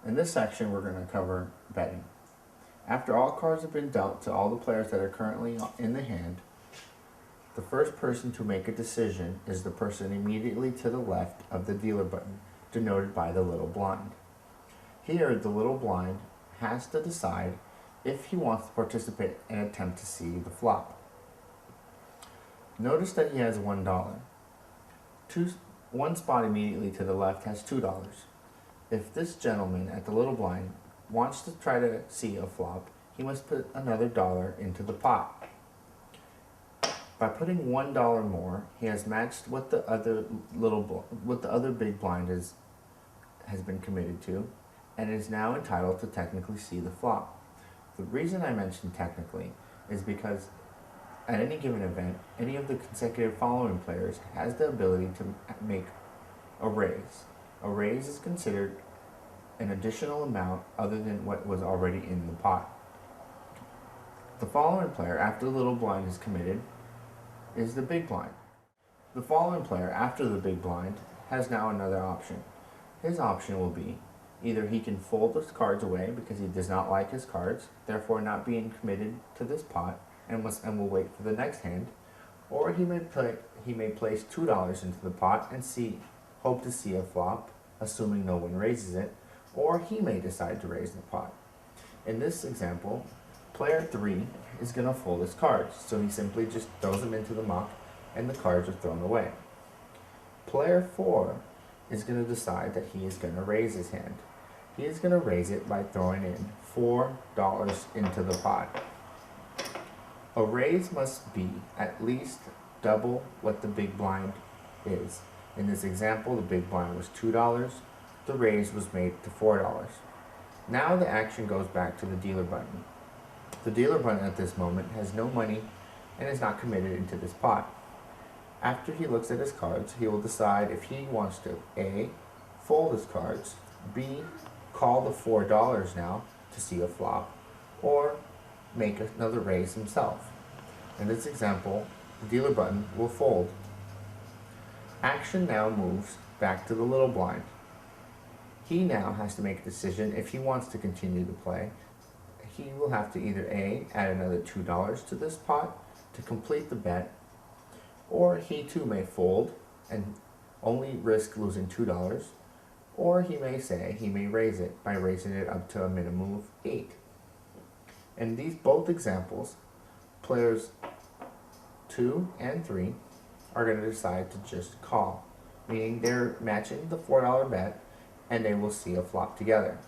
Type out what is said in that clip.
In this section, we're going to cover betting. After all cards have been dealt to all the players that are currently in the hand, the first person to make a decision is the person immediately to the left of the dealer button, denoted by the little blind. Here, the little blind has to decide if he wants to participate and attempt to see the flop. Notice that he has $1. One spot immediately to the left has $2. If this gentleman at the little blind wants to try to see a flop, he must put another dollar into the pot. By putting $1 more, he has matched what the other big blind has been committed to, and is now entitled to technically see the flop. The reason I mention technically is because at any given event, any of the consecutive following players has the ability to make a raise. A raise is considered an additional amount other than what was already in the pot. The following player after the little blind is committed is the big blind. The following player after the big blind has now another option. His option will be either he can fold his cards away because he does not like his cards, therefore not being committed to this pot, and will wait for the next hand, or he may place $2 into the pot and hope to see a flop, assuming no one raises it, or he may decide to raise the pot. In this example, player 3 is going to fold his cards, so he simply just throws them into the muck and the cards are thrown away. Player 4 is going to decide that he is going to raise his hand. He is going to raise it by throwing in $4 into the pot. A raise must be at least double what the big blind is. In this example, the big blind was $2. The raise was made to $4. Now the action goes back to the dealer button. The dealer button at this moment has no money and is not committed into this pot. After he looks at his cards, he will decide if he wants to A. fold his cards, B. call the $4 now to see a flop, or make another raise himself. In this example, the dealer button will fold. Action now moves back to the little blind. He now has to make a decision if he wants to continue to play. He will have to either A. add another $2 to this pot to complete the bet, or he too may fold and only risk losing $2, or he may say he may raise it by raising it up to a minimum of 8. In these both examples, players 2 and 3 are going to decide to just call, meaning they're matching the $4 bet and they will see a flop together.